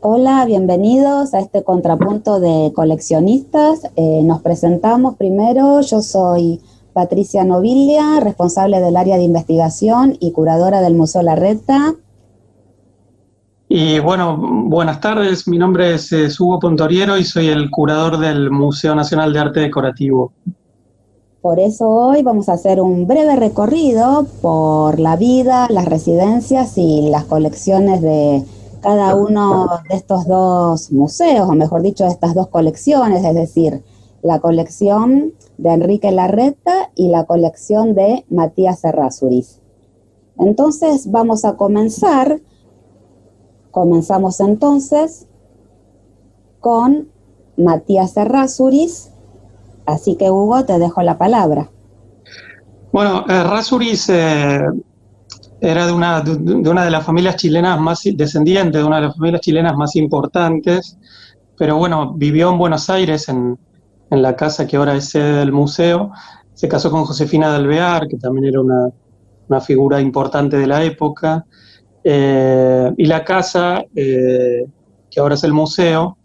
Hola, bienvenidos a este contrapunto de coleccionistas. Nos presentamos primero. Yo soy Patricia Novilia, responsable del área de investigación y curadora del Museo Larreta. Y bueno, buenas tardes. Mi nombre es Hugo Pontoriero y soy el curador del Museo Nacional de Arte Decorativo. Por eso hoy vamos a hacer un breve recorrido por la vida, las residencias y las colecciones de cada uno de estos dos museos, o mejor dicho, de estas dos colecciones, es decir, la colección de Enrique Larreta y la colección de Matías Errázuriz. Entonces vamos a comenzamos entonces con Matías Errázuriz. Así que, Hugo, te dejo la palabra. Bueno, Errázuriz era de una de las familias chilenas descendiente de una de las familias chilenas más importantes, pero bueno, vivió en Buenos Aires, en la casa que ahora es sede del museo. Se casó con Josefina de Alvear, que también era una figura importante de la época, y la casa, que ahora es el museo,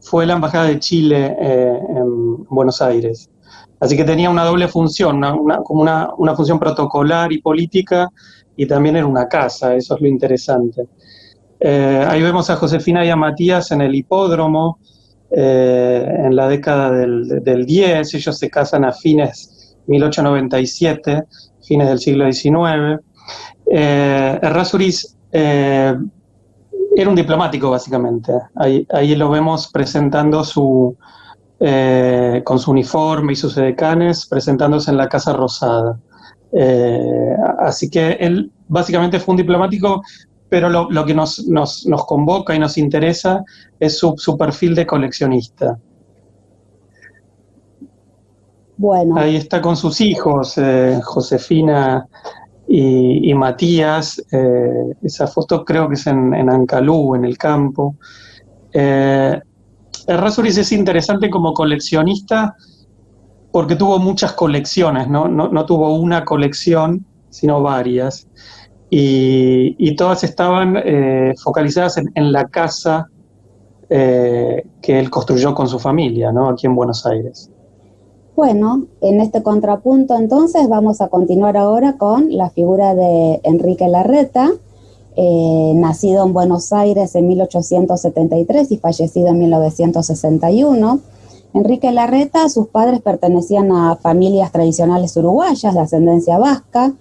fue la Embajada de Chile en Buenos Aires. Así que tenía una doble función, como una función protocolar y política, y también era una casa, eso es lo interesante. Ahí vemos a Josefina y a Matías en el hipódromo, en la década del 10, ellos se casan a fines 1897, fines del siglo XIX. Errázuriz era un diplomático, básicamente. Ahí lo vemos presentando con su uniforme y sus edecanes, presentándose en la Casa Rosada. Así que él básicamente fue un diplomático, pero lo que nos convoca y nos interesa es su perfil de coleccionista. Bueno. Ahí está con sus hijos, Josefina y Matías. Esa foto creo que es en Ancalú, en el campo. Errázuriz es interesante como coleccionista porque tuvo muchas colecciones, no tuvo una colección, sino varias, y todas estaban focalizadas en la casa que él construyó con su familia, ¿no? Aquí en Buenos Aires. Bueno, en este contrapunto entonces vamos a continuar ahora con la figura de Enrique Larreta, nacido en Buenos Aires en 1873 y fallecido en 1961. Enrique Larreta, sus padres pertenecían a familias tradicionales uruguayas de ascendencia vasca,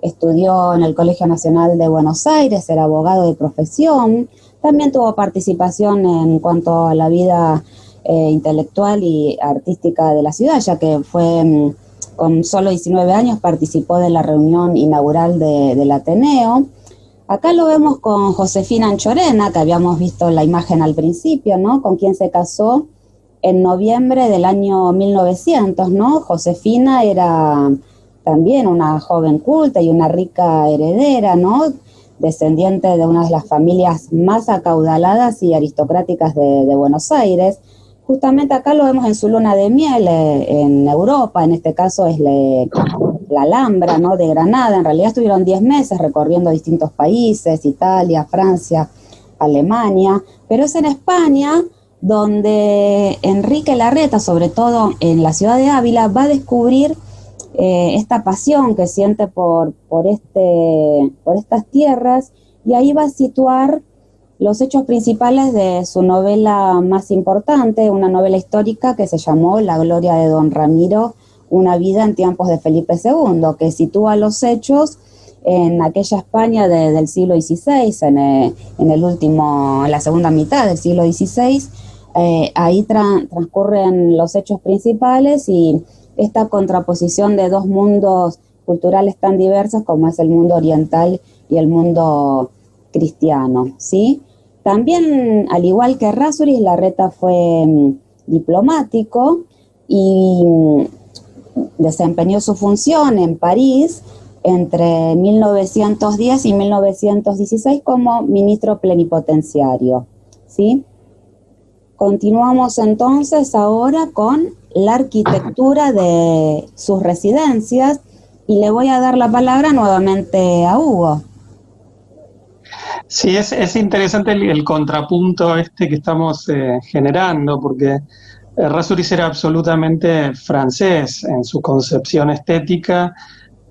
estudió en el Colegio Nacional de Buenos Aires, era abogado de profesión, también tuvo participación en cuanto a la vida intelectual y artística de la ciudad, ya que fue con solo 19 años participó de la reunión inaugural del Ateneo. Acá lo vemos con Josefina Anchorena, que habíamos visto la imagen al principio, ¿no? Con quien se casó en noviembre del año 1900, ¿no? Josefina era también una joven culta y una rica heredera, ¿no? Descendiente de una de las familias más acaudaladas y aristocráticas de Buenos Aires. Justamente acá lo vemos en su luna de miel en Europa, en este caso es la Alhambra, ¿no? De Granada. En realidad estuvieron 10 meses recorriendo distintos países, Italia, Francia, Alemania, pero es en España donde Enrique Larreta, sobre todo en la ciudad de Ávila, va a descubrir esta pasión que siente por estas tierras, y ahí va a situar los hechos principales de su novela más importante, una novela histórica que se llamó La gloria de Don Ramiro, una vida en tiempos de Felipe II, que sitúa los hechos en aquella España del siglo XVI, en la segunda mitad del siglo XVI. Ahí transcurren los hechos principales y esta contraposición de dos mundos culturales tan diversos como es el mundo oriental y el mundo cristiano, ¿sí? También, al igual que Errázuriz, Larreta fue diplomático y desempeñó su función en París entre 1910 y 1916 como ministro plenipotenciario, ¿sí? Continuamos entonces ahora con la arquitectura de sus residencias y le voy a dar la palabra nuevamente a Hugo. Sí, es interesante el contrapunto este que estamos generando, porque Errázuriz era absolutamente francés en su concepción estética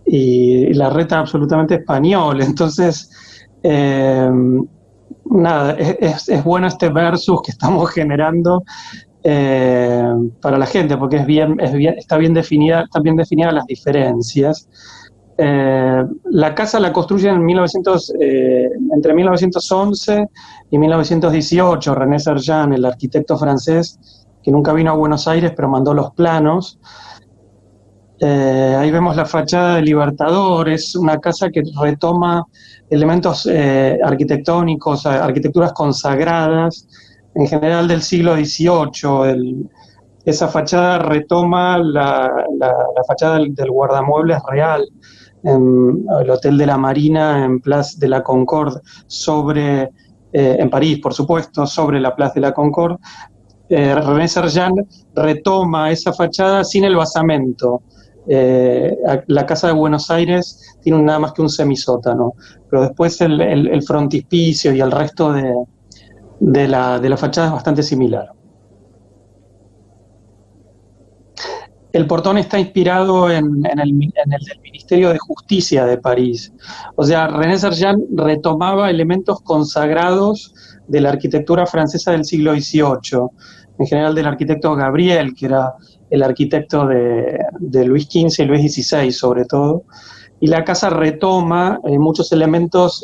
y Larreta absolutamente español. Entonces, eh, nada, es bueno este versus que estamos generando eh, para la gente, porque están bien definidas las diferencias. La casa la construyen entre 1911 y 1918, René Sergent, el arquitecto francés, que nunca vino a Buenos Aires, pero mandó los planos. Ahí vemos la fachada de Libertador, es una casa que retoma elementos arquitectónicos, arquitecturas consagradas, en general del siglo XVIII. Esa fachada retoma la fachada del guardamuebles real, en el Hotel de la Marina en Place de la Concorde, en París, por supuesto, sobre la Place de la Concorde. René Sergent retoma esa fachada sin el basamento. La Casa de Buenos Aires tiene nada más que un semisótano, pero después el frontispicio y el resto de la fachada es bastante similar. El portón está inspirado en el del Ministerio de Justicia de París. O sea, René Sergent retomaba elementos consagrados de la arquitectura francesa del siglo XVIII, en general del arquitecto Gabriel, que era el arquitecto de Luis XV y Luis XVI sobre todo, y la casa retoma muchos elementos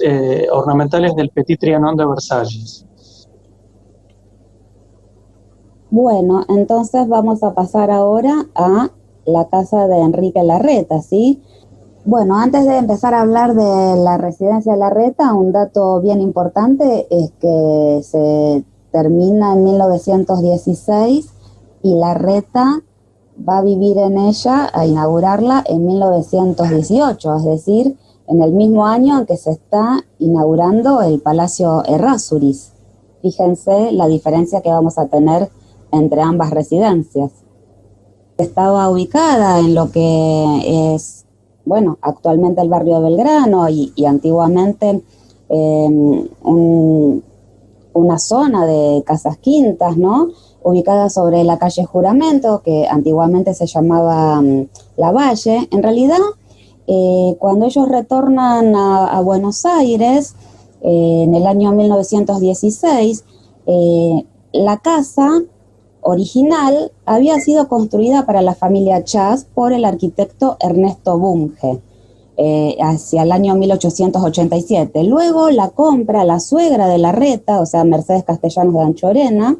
ornamentales del Petit Trianon de Versalles. Bueno, entonces vamos a pasar ahora a la casa de Enrique Larreta, ¿sí? Bueno, antes de empezar a hablar de la residencia de Larreta, un dato bien importante es que se termina en 1916 y Larreta va a vivir en ella, a inaugurarla en 1918, es decir, en el mismo año en que se está inaugurando el Palacio Errázuriz. Fíjense la diferencia que vamos a tener entre ambas residencias. Estaba ubicada en lo que es, bueno, actualmente el barrio de Belgrano y antiguamente una zona de casas quintas, ¿no? Ubicada sobre la calle Juramento, que antiguamente se llamaba La Valle. En realidad, cuando ellos retornan a Buenos Aires, en el año 1916, la casa original había sido construida para la familia Chas por el arquitecto Ernesto Bunge hacia el año 1887. Luego la compra la suegra de Larreta, o sea, Mercedes Castellanos de Anchorena,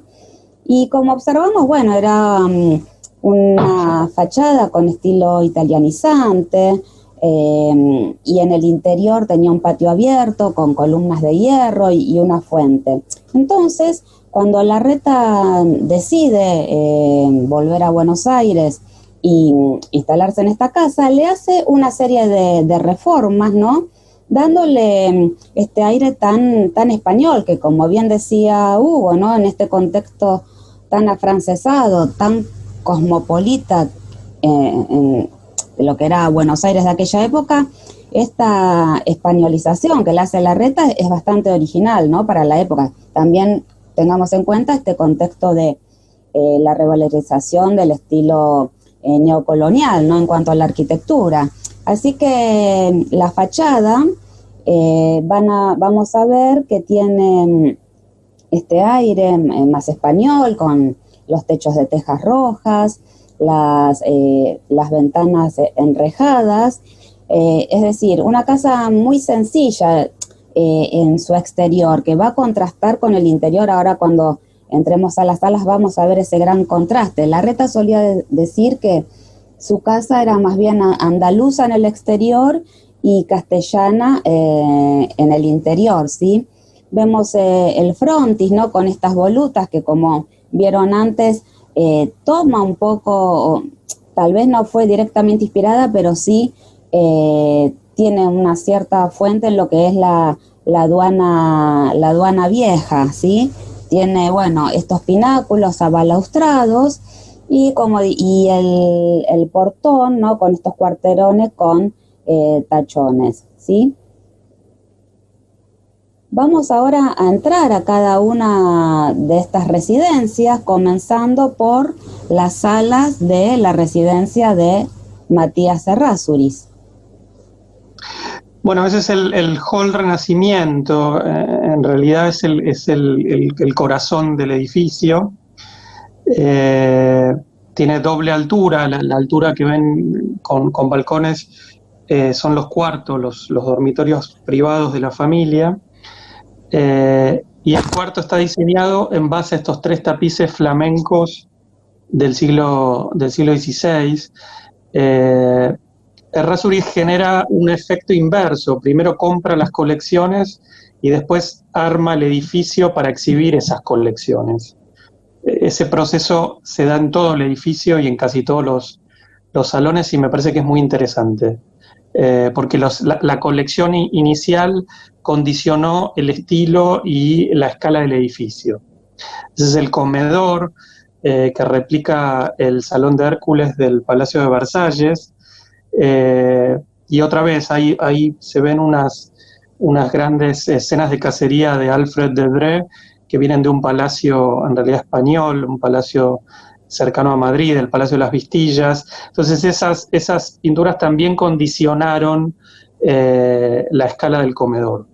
y como observamos, bueno, era una fachada con estilo italianizante, y en el interior tenía un patio abierto con columnas de hierro y una fuente. Entonces, cuando Larreta decide volver a Buenos Aires y instalarse en esta casa, le hace una serie de reformas, ¿no? Dándole este aire tan español, que como bien decía Hugo, ¿no? En este contexto tan afrancesado, tan cosmopolita, en lo que era Buenos Aires de aquella época, esta españolización que le hace Larreta es bastante original, ¿no? Para la época. También tengamos en cuenta este contexto de la revalorización del estilo neocolonial, ¿no? En cuanto a la arquitectura. Así que la fachada vamos a ver que tiene este aire más español, con los techos de tejas rojas, las ventanas enrejadas, es decir, una casa muy sencilla en su exterior, que va a contrastar con el interior. Ahora cuando entremos a las salas vamos a ver ese gran contraste. Larreta solía decir que su casa era más bien andaluza en el exterior y castellana en el interior, ¿sí? Vemos el frontis, ¿no? Con estas volutas que, como vieron antes, toma un poco, tal vez no fue directamente inspirada, pero sí tiene una cierta fuente en lo que es la aduana vieja, ¿sí? Tiene, bueno, estos pináculos abalaustrados y el portón, ¿no? Con estos cuarterones con tachones, ¿sí? Vamos ahora a entrar a cada una de estas residencias, comenzando por las salas de la residencia de Matías Errázuriz. Bueno, ese es el Hall Renacimiento, en realidad es el corazón del edificio. Tiene doble altura, la altura que ven con balcones son los cuartos, los dormitorios privados de la familia. Y el cuarto está diseñado en base a estos 3 tapices flamencos del siglo XVI. Errázuriz genera un efecto inverso. Primero compra las colecciones y después arma el edificio para exhibir esas colecciones. Ese proceso se da en todo el edificio y en casi todos los salones, y me parece que es muy interesante. Porque la colección inicial condicionó el estilo y la escala del edificio. Ese es el comedor que replica el Salón de Hércules del Palacio de Versalles. Y otra vez, ahí se ven unas grandes escenas de cacería de Alfred de Dre, que vienen de un palacio en realidad español, un palacio cercano a Madrid, el Palacio de las Vistillas. Entonces esas pinturas también condicionaron la escala del comedor.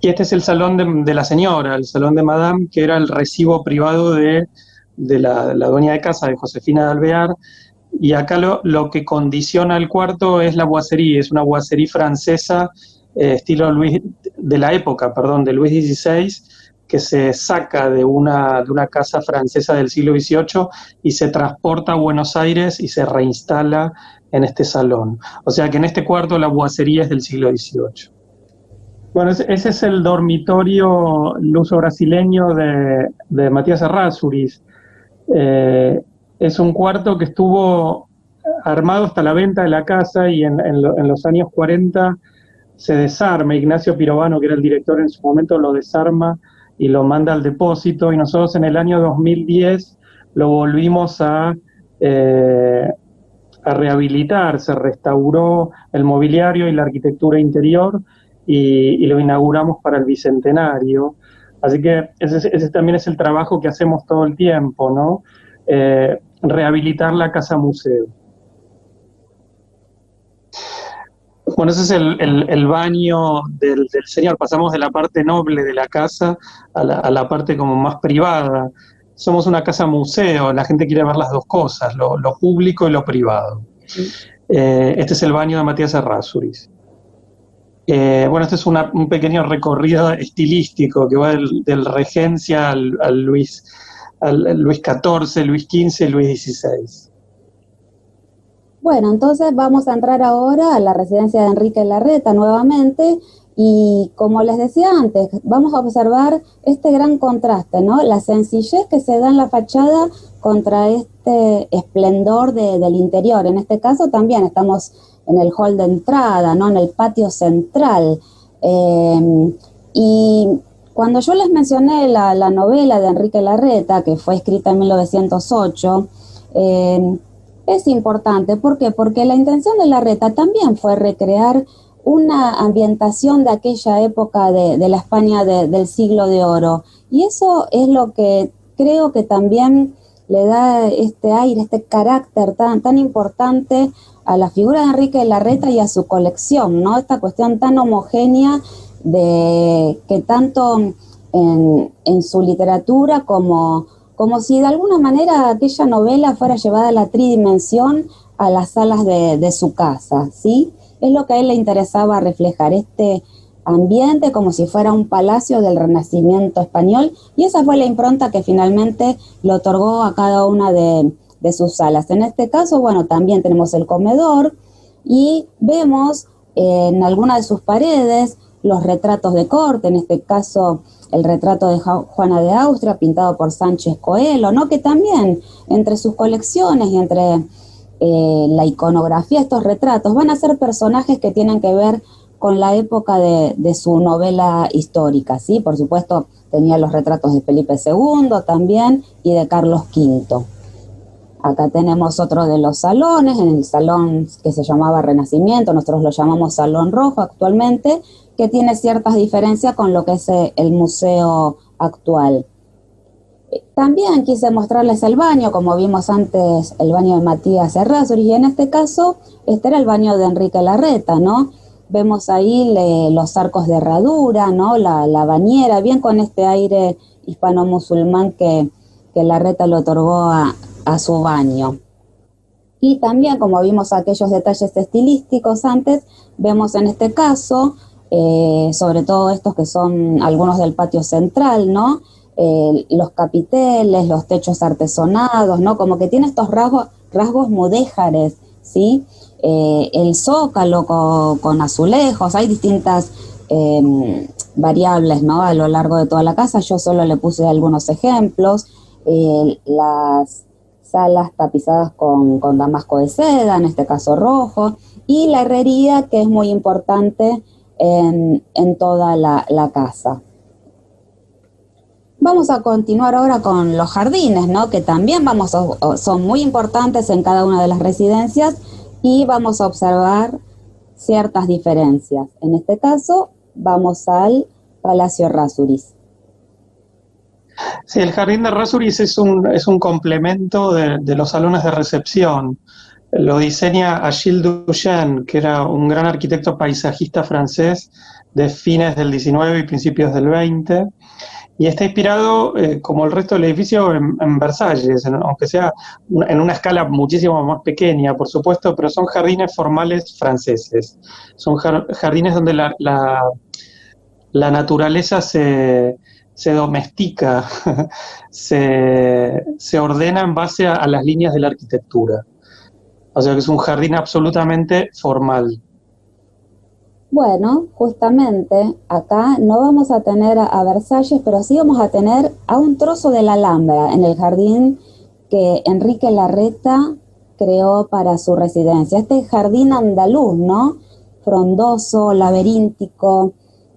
Y este es el salón de la señora, el salón de Madame, que era el recibo privado de la dueña de casa, de Josefina de Alvear. Y acá lo que condiciona el cuarto es la boiserie, es una boiserie francesa, estilo de la época, de Luis XVI, que se saca de una casa francesa del siglo XVIII y se transporta a Buenos Aires y se reinstala en este salón. O sea que en este cuarto la boiserie es del siglo XVIII. Bueno, ese es el dormitorio luso-brasileño de Matías Errázuriz. Es un cuarto que estuvo armado hasta la venta de la casa y en los años 40 se desarma. Ignacio Pirovano, que era el director en su momento, lo desarma y lo manda al depósito, y nosotros en el año 2010 lo volvimos a rehabilitar. Se restauró el mobiliario y la arquitectura interior y lo inauguramos para el Bicentenario. Así que ese también es el trabajo que hacemos todo el tiempo, ¿no? Rehabilitar la casa museo. Bueno, ese es el baño del señor. Pasamos de la parte noble de la casa a la parte como más privada. Somos una casa museo, la gente quiere ver las dos cosas, lo público y lo privado. Este es el baño de Matías Errázuriz. Bueno, este es un pequeño recorrido estilístico que va del Regencia al Luis XIV, Luis XV, Luis XVI. Bueno, entonces vamos a entrar ahora a la residencia de Enrique Larreta nuevamente, y como les decía antes, vamos a observar este gran contraste, ¿no? La sencillez que se da en la fachada contra este esplendor del interior. En este caso también estamos en el hall de entrada, ¿no? En el patio central. Y cuando yo les mencioné la novela de Enrique Larreta, que fue escrita en 1908, es importante. ¿Por qué? Porque la intención de Larreta también fue recrear una ambientación de aquella época de la España del siglo de oro. Y eso es lo que creo que también le da este aire, este carácter tan importante a la figura de Enrique Larreta y a su colección, ¿no? Esta cuestión tan homogénea de que tanto en su literatura como si de alguna manera aquella novela fuera llevada a la tridimensión, a las salas de su casa, ¿sí? Es lo que a él le interesaba reflejar, este ambiente como si fuera un palacio del Renacimiento español, y esa fue la impronta que finalmente le otorgó a cada una de sus salas. En este caso, bueno, también tenemos el comedor y vemos en alguna de sus paredes los retratos de corte, en este caso el retrato de Juana de Austria pintado por Sánchez Coelho, ¿no? Que también entre sus colecciones y entre la iconografía, estos retratos van a ser personajes que tienen que ver con la época de su novela histórica, ¿sí? Por supuesto tenía los retratos de Felipe II también y de Carlos V. Acá tenemos otro de los salones, en el salón que se llamaba Renacimiento, nosotros lo llamamos Salón Rojo actualmente, que tiene ciertas diferencias con lo que es el museo actual. También quise mostrarles el baño, como vimos antes, el baño de Matías Errázuriz, y en este caso, este era el baño de Enrique Larreta, ¿no? Vemos ahí los arcos de herradura, ¿no? La bañera, bien con este aire hispano-musulmán que Larreta le otorgó a su baño. Y también, como vimos aquellos detalles estilísticos antes, vemos en este caso, sobre todo estos que son algunos del patio central, ¿no? Los capiteles, los techos artesonados, ¿no? Como que tiene estos rasgos mudéjares, ¿sí? El zócalo con azulejos, hay distintas variables, ¿no? A lo largo de toda la casa, yo solo le puse algunos ejemplos, las salas tapizadas con damasco de seda, en este caso rojo, y la herrería, que es muy importante en toda la casa. Vamos a continuar ahora con los jardines, ¿no? Que también son muy importantes en cada una de las residencias y vamos a observar ciertas diferencias. En este caso, vamos al Palacio Errázuriz. Sí, el jardín de Errázuriz es un complemento de los salones de recepción. Lo diseña Achille Duchesne, que era un gran arquitecto paisajista francés de fines del 19 y principios del 20. Y está inspirado, como el resto del edificio, en Versalles, aunque sea en una escala muchísimo más pequeña, por supuesto, pero son jardines formales franceses. Son jardines donde la naturaleza se domestica, se ordena en base a las líneas de la arquitectura. O sea que es un jardín absolutamente formal. Bueno, justamente acá no vamos a tener a Versalles, pero sí vamos a tener a un trozo de la Alhambra en el jardín que Enrique Larreta creó para su residencia. Este jardín andaluz, ¿no? Frondoso, laberíntico,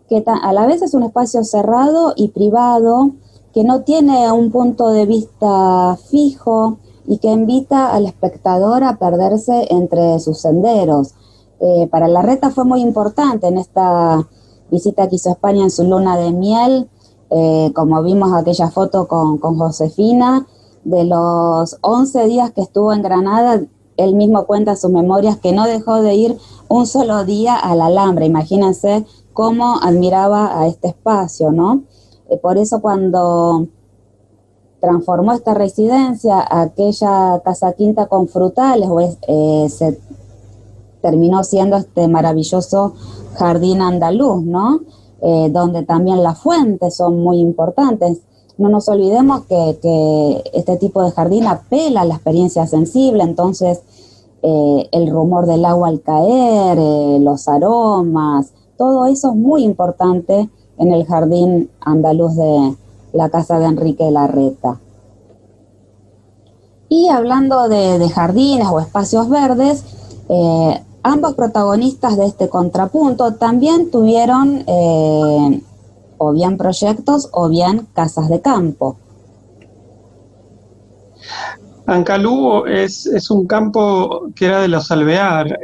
que a la vez es un espacio cerrado y privado, que no tiene un punto de vista fijo y que invita al espectador a perderse entre sus senderos. Para Larreta fue muy importante en esta visita que hizo a España en su luna de miel, como vimos aquella foto con Josefina, de los 11 días que estuvo en Granada, él mismo cuenta sus memorias que no dejó de ir un solo día a la Alhambra. Imagínense cómo admiraba a este espacio, ¿no? Por eso cuando transformó esta residencia, aquella casa quinta con frutales, se terminó siendo este maravilloso jardín andaluz, ¿no? Donde también las fuentes son muy importantes. No nos olvidemos que este tipo de jardín apela a la experiencia sensible, entonces el rumor del agua al caer, los aromas, todo eso es muy importante en el jardín andaluz de la casa de Enrique Larreta. Y hablando de jardines o espacios verdes, ambos protagonistas de este contrapunto también tuvieron o bien proyectos o bien casas de campo. Ancalú es un campo que era de los Alvear,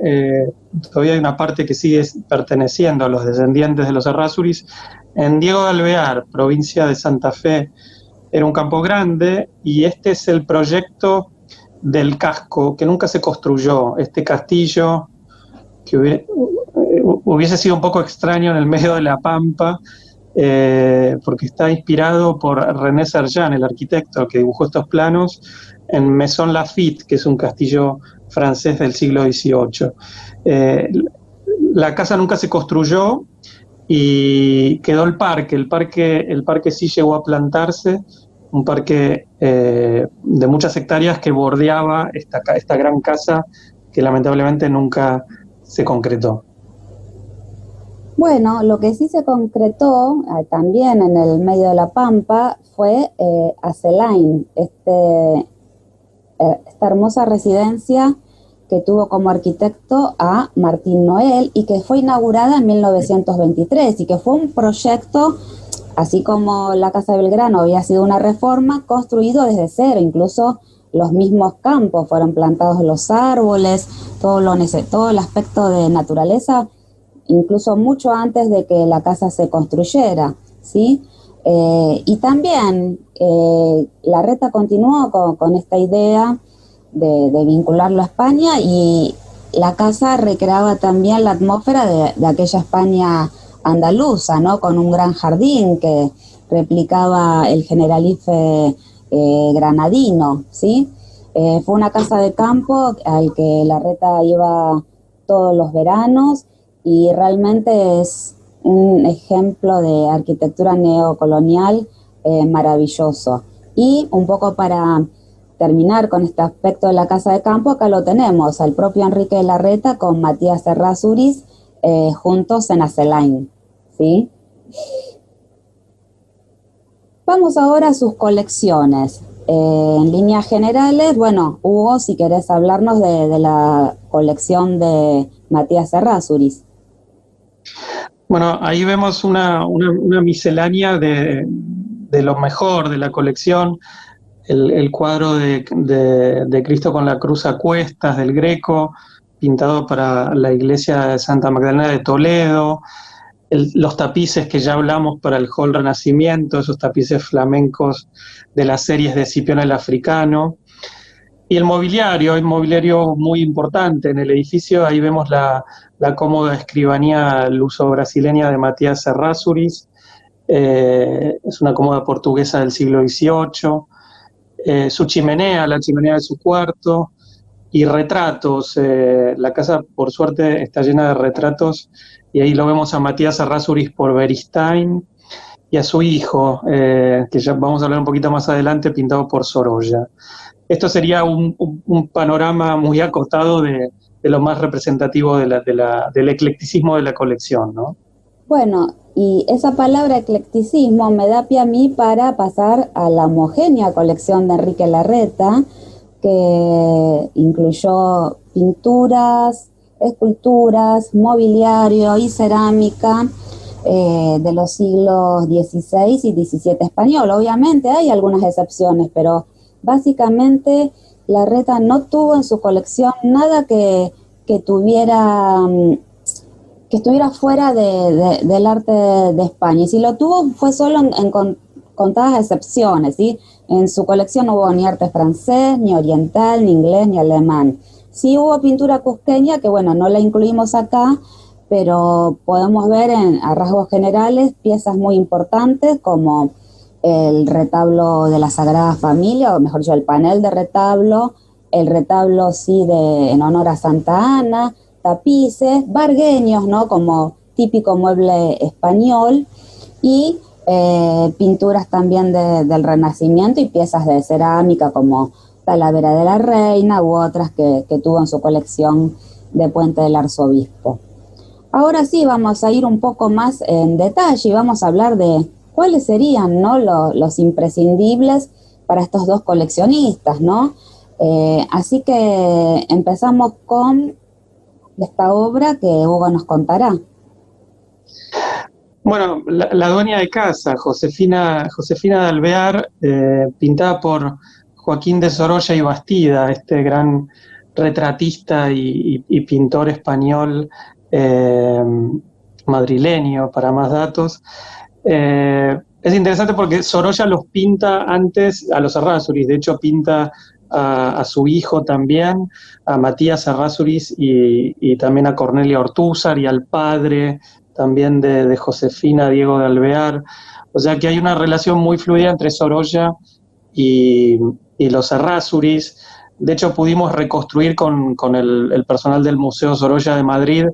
todavía hay una parte que sigue perteneciendo a los descendientes de los Errázuriz. En Diego de Alvear, provincia de Santa Fe, era un campo grande y este es el proyecto del casco que nunca se construyó, este castillo que hubiese sido un poco extraño en el medio de la pampa, porque está inspirado por René Sergent, el arquitecto que dibujó estos planos, en Maison Lafitte, que es un castillo francés del siglo XVIII. La casa nunca se construyó y quedó el parque. El parque sí llegó a plantarse, un parque de muchas hectáreas que bordeaba esta gran casa que lamentablemente nunca se concretó. Bueno, lo que sí se concretó también en el medio de la pampa fue Acelain, esta hermosa residencia que tuvo como arquitecto a Martín Noel y que fue inaugurada en 1923 y que fue un proyecto, así como la Casa de Belgrano había sido una reforma, construido desde cero. Incluso los mismos campos, fueron plantados los árboles, todo el aspecto de naturaleza, incluso mucho antes de que la casa se construyera, ¿sí? Y también Larreta continuó con esta idea de vincularlo a España, y la casa recreaba también la atmósfera de aquella España andaluza, ¿no? Con un gran jardín que replicaba el Generalife granadino, ¿sí? Fue una casa de campo al que Larreta iba todos los veranos, y realmente es un ejemplo de arquitectura neocolonial maravilloso. Y un poco para terminar con este aspecto de la casa de campo, acá lo tenemos, al propio Enrique Larreta con Matías Errázuriz juntos en Acelain, ¿sí? Vamos ahora a sus colecciones. En líneas generales, bueno, Hugo, si querés hablarnos de la colección de Matías Errázuriz. Bueno, ahí vemos una miscelánea de lo mejor de la colección. El cuadro de Cristo con la cruz a cuestas del Greco, pintado para la iglesia de Santa Magdalena de Toledo, los tapices que ya hablamos para el Hall Renacimiento, esos tapices flamencos de las series de Escipión el Africano, y el mobiliario muy importante en el edificio. Ahí vemos la cómoda escribanía luso-brasileña de Matías Errázuriz, es una cómoda portuguesa del siglo XVIII, su chimenea, la chimenea de su cuarto, y retratos. La casa, por suerte, está llena de retratos, y ahí lo vemos a Matías Errázuriz por Beristain, y a su hijo, que ya vamos a hablar un poquito más adelante, pintado por Sorolla. Esto sería un panorama muy acotado de lo más representativo del eclecticismo de la colección, ¿no? Bueno, y esa palabra eclecticismo me da pie a mí para pasar a la homogénea colección de Enrique Larreta, que incluyó pinturas, esculturas, mobiliario y cerámica de los siglos XVI y XVII español. Obviamente hay algunas excepciones, pero básicamente Larreta no tuvo en su colección nada que tuviera que estuviera fuera del arte de España. Y si lo tuvo, fue solo en contadas excepciones, ¿sí? En su colección no hubo ni arte francés, ni oriental, ni inglés, ni alemán. Sí hubo pintura cusqueña, que bueno, no la incluimos acá, pero podemos ver a rasgos generales piezas muy importantes como el retablo de la Sagrada Familia, o mejor dicho, el panel de retablo, el retablo sí en honor a Santa Ana, tapices, vargueños, ¿no? Como típico mueble español, y pinturas también del Renacimiento, y piezas de cerámica como Talavera de la Reina u otras que tuvo en su colección de Puente del Arzobispo. Ahora sí vamos a ir un poco más en detalle y vamos a hablar de cuáles serían, ¿no? los imprescindibles para estos dos coleccionistas, ¿no? Así que empezamos con esta obra que Hugo nos contará. Bueno, la dueña de casa, Josefina de Alvear, pintada por Joaquín de Sorolla y Bastida, este gran retratista y pintor español, madrileño, para más datos. Es interesante porque Sorolla los pinta antes a los Errázuriz, de hecho pinta a su hijo también, a Matías Errázuriz, y también a Cornelia Ortúzar, y al padre también de Josefina, Diego de Alvear. O sea que hay una relación muy fluida entre Sorolla y los Errázuriz. De hecho, pudimos reconstruir con el personal del Museo Sorolla de Madrid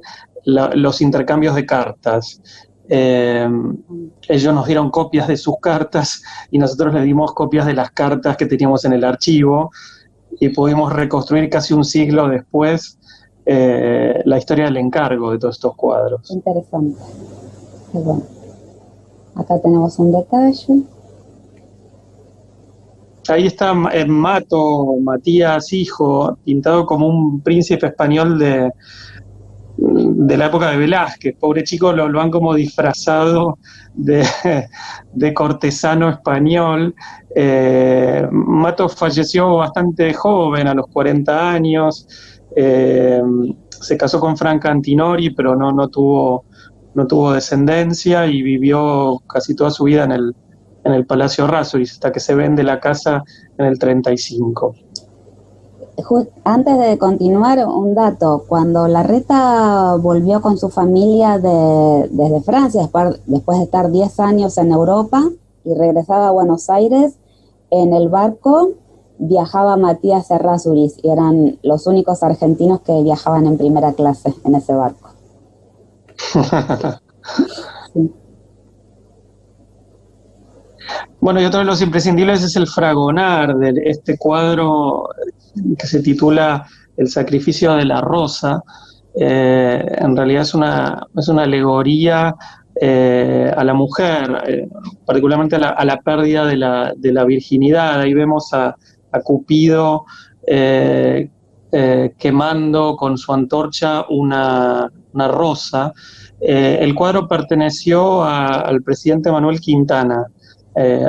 los intercambios de cartas. Ellos nos dieron copias de sus cartas y nosotros les dimos copias de las cartas que teníamos en el archivo, y pudimos reconstruir casi un siglo después la historia del encargo de todos estos cuadros. Interesante. Bueno, acá tenemos un detalle. Ahí está Matías, hijo, pintado como un príncipe español de la época de Velázquez. Pobre chico, lo han como disfrazado de, de cortesano español. Matos falleció bastante joven, a los 40 años. Eh, Se casó con Franca Antinori, pero no tuvo descendencia y vivió casi toda su vida en el Palacio Errázuriz, hasta que se vende la casa en el 35. Antes de continuar, un dato. Cuando Larreta volvió con su familia desde Francia, después de estar 10 años en Europa y regresaba a Buenos Aires, en el barco viajaba Matías Errázuriz y eran los únicos argentinos que viajaban en primera clase en ese barco. Sí. Bueno, y otro de los imprescindibles es el Fragonard, de este cuadro que se titula El sacrificio de la rosa. En realidad es una alegoría a la mujer, particularmente a la pérdida de la virginidad. Ahí vemos a Cupido quemando con su antorcha una rosa. El cuadro perteneció al presidente Manuel Quintana,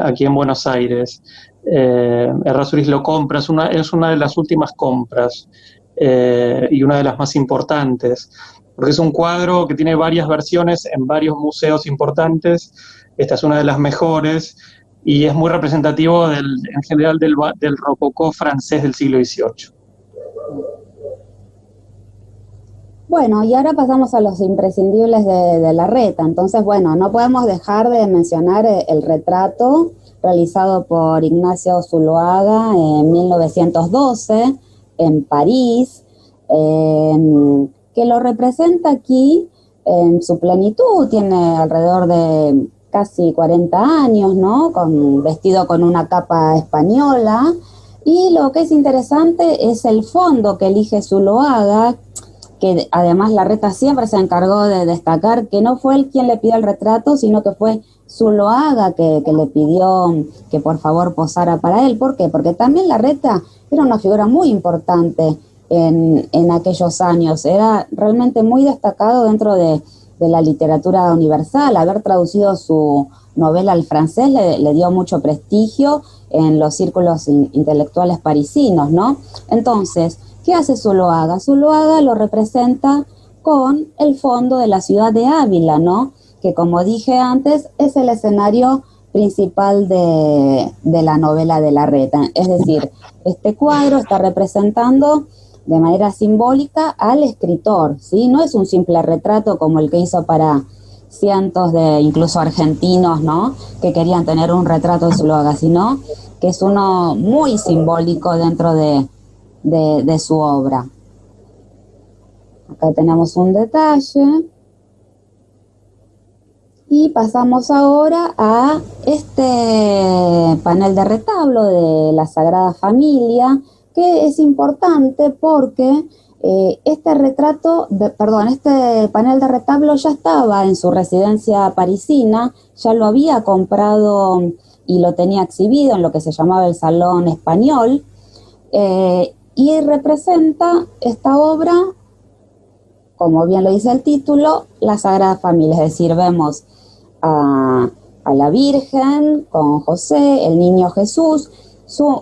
aquí en Buenos Aires. Errázuriz lo compra, es una de las últimas compras y una de las más importantes, porque es un cuadro que tiene varias versiones en varios museos importantes. Esta es una de las mejores y es muy representativo en general del rococó francés del siglo XVIII. Bueno, y ahora pasamos a los imprescindibles de Larreta. Entonces, bueno, no podemos dejar de mencionar el retrato realizado por Ignacio Zuloaga en 1912 en París, que lo representa aquí en su plenitud. Tiene alrededor de casi 40 años, ¿no? Vestido con una capa española. Y lo que es interesante es el fondo que elige Zuloaga, que además Larreta siempre se encargó de destacar que no fue él quien le pidió el retrato, sino que fue Zuloaga que le pidió que por favor posara para él. ¿Por qué? Porque también Larreta era una figura muy importante en aquellos años, era realmente muy destacado dentro de la literatura universal. Haber traducido su novela al francés le dio mucho prestigio en los círculos intelectuales parisinos, ¿no? Entonces, ¿qué hace Zuloaga? Zuloaga lo representa con el fondo de la ciudad de Ávila, ¿no? Que, como dije antes, es el escenario principal de la novela de Larreta. Es decir, este cuadro está representando de manera simbólica al escritor, ¿sí? No es un simple retrato como el que hizo para cientos de incluso argentinos, ¿no? Que querían tener un retrato de Zuloaga, sino que es uno muy simbólico dentro de su obra. Acá tenemos un detalle. Y pasamos ahora a este panel de retablo de la Sagrada Familia, que es importante porque este panel de retablo ya estaba en su residencia parisina, ya lo había comprado y lo tenía exhibido en lo que se llamaba el Salón Español, y representa esta obra, como bien lo dice el título, la Sagrada Familia. Es decir, vemos a la Virgen con José, el niño Jesús,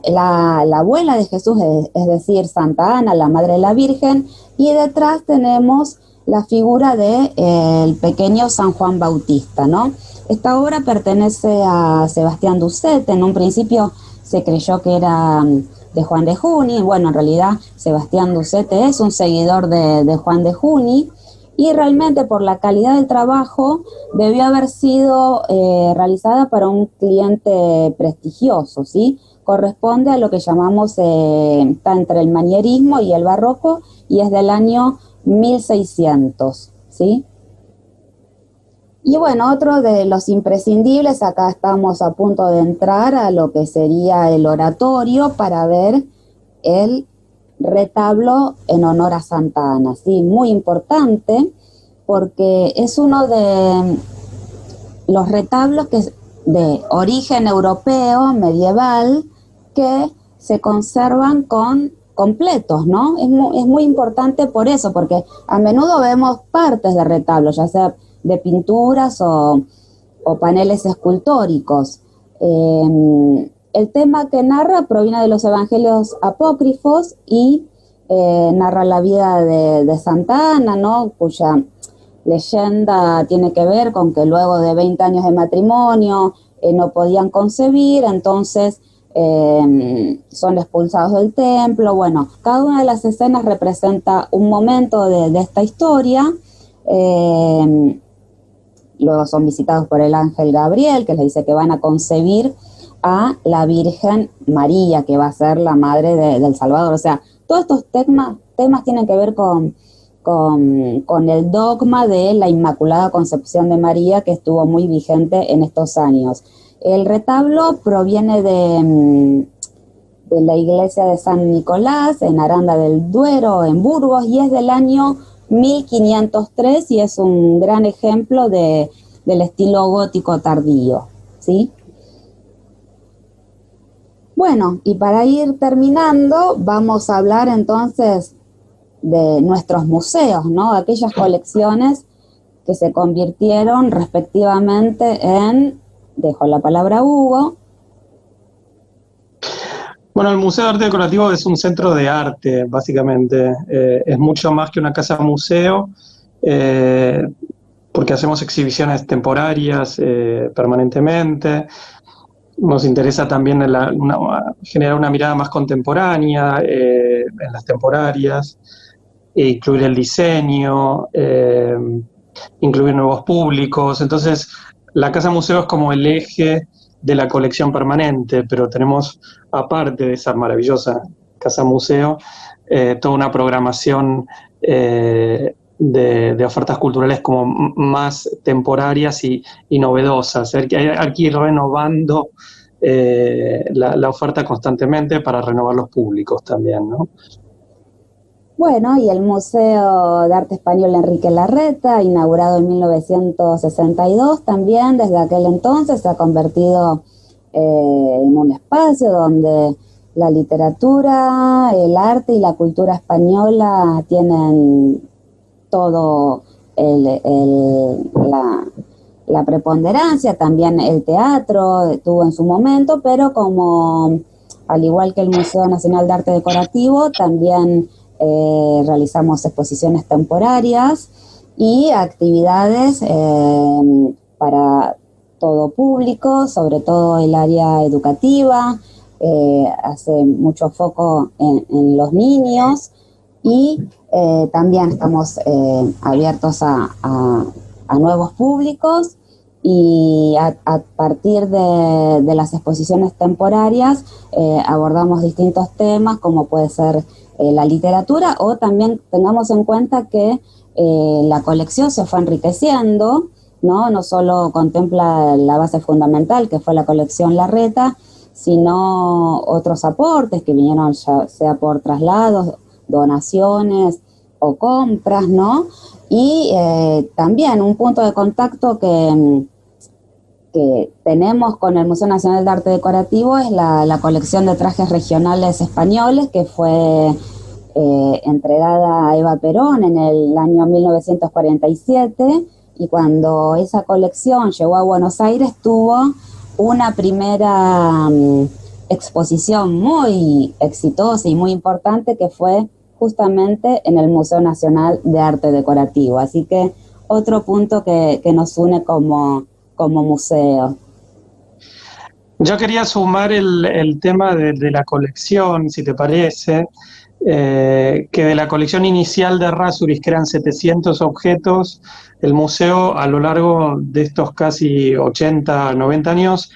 la abuela de Jesús, es decir, Santa Ana, la madre de la Virgen, y detrás tenemos la figura del pequeño San Juan Bautista, ¿no? Esta obra pertenece a Sebastián Ducet. En un principio se creyó que era de Juan de Juni. Bueno, en realidad Sebastián Ducet es un seguidor de Juan de Juni, y realmente por la calidad del trabajo debió haber sido realizada para un cliente prestigioso, ¿sí? Corresponde a lo que llamamos, está entre el manierismo y el barroco, y es del año 1600, ¿sí? Y bueno, otro de los imprescindibles, acá estamos a punto de entrar a lo que sería el oratorio para ver el retablo en honor a Santa Ana, ¿sí? Muy importante porque es uno de los retablos de origen europeo, medieval, que se conservan con completos, ¿no? Es muy importante por eso, porque a menudo vemos partes de retablos, ya sea de pinturas o paneles escultóricos. El tema que narra proviene de los evangelios apócrifos y narra la vida de Santa Ana, ¿no? Cuya leyenda tiene que ver con que luego de 20 años de matrimonio no podían concebir, entonces son expulsados del templo. Bueno, cada una de las escenas representa un momento de esta historia. Luego son visitados por el ángel Gabriel, que les dice que van a concebir a la Virgen María, que va a ser la madre del Salvador. O sea, todos estos temas tienen que ver con el dogma de la Inmaculada Concepción de María, que estuvo muy vigente en estos años. El retablo proviene de la iglesia de San Nicolás, en Aranda del Duero, en Burgos, y es del año 1503 y es un gran ejemplo del estilo gótico tardío, ¿sí? Bueno, y para ir terminando, vamos a hablar entonces de nuestros museos, ¿no? Aquellas colecciones que se convirtieron respectivamente en, dejo la palabra a Hugo. Bueno, el Museo de Arte Decorativo es un centro de arte, básicamente. Es mucho más que una casa museo, porque hacemos exhibiciones temporarias permanentemente. Nos interesa también generar una mirada más contemporánea en las temporarias, incluir el diseño, incluir nuevos públicos. Entonces, la Casa Museo es como el eje de la colección permanente, pero tenemos, aparte de esa maravillosa Casa Museo, toda una programación de ofertas culturales como más temporarias y novedosas. Hay que ir renovando la oferta constantemente para renovar los públicos también, ¿no? Bueno, y el Museo de Arte Español Enrique Larreta, inaugurado en 1962, también desde aquel entonces se ha convertido en un espacio donde la literatura, el arte y la cultura española tienen todo la preponderancia. También el teatro tuvo en su momento, pero como al igual que el Museo Nacional de Arte Decorativo, también realizamos exposiciones temporarias y actividades para todo público, sobre todo el área educativa, hace mucho foco en los niños y también estamos abiertos a nuevos públicos y a partir de las exposiciones temporarias abordamos distintos temas como puede ser la literatura, o también tengamos en cuenta que la colección se fue enriqueciendo, no solo contempla la base fundamental que fue la colección Larreta, sino otros aportes que vinieron ya sea por traslados, donaciones o compras, ¿no? Y también un punto de contacto que tenemos con el Museo Nacional de Arte Decorativo es la colección de trajes regionales españoles que fue entregada a Eva Perón en el año 1947, y cuando esa colección llegó a Buenos Aires tuvo una primera exposición muy exitosa y muy importante que fue justamente en el Museo Nacional de Arte Decorativo. Así que otro punto que nos une como museo. Yo quería sumar el tema de la colección, si te parece, que de la colección inicial de Errázuriz, que eran 700 objetos, el museo a lo largo de estos casi 80, 90 años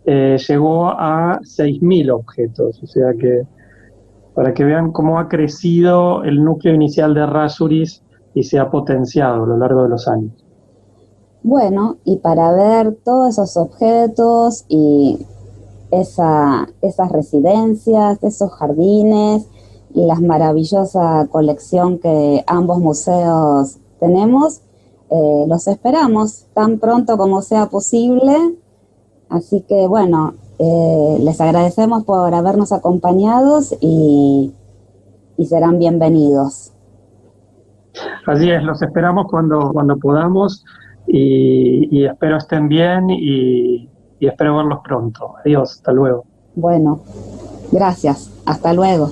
llegó a 6.000 objetos. O sea que, para que vean cómo ha crecido el núcleo inicial de Errázuriz y se ha potenciado a lo largo de los años. Bueno, y para ver todos esos objetos y esas residencias, esos jardines y la maravillosa colección que ambos museos tenemos, los esperamos tan pronto como sea posible. Así que bueno, les agradecemos por habernos acompañado y y serán bienvenidos. Así es, los esperamos cuando podamos y espero estén bien y espero verlos pronto. Adiós, hasta luego. Bueno, gracias. Hasta luego.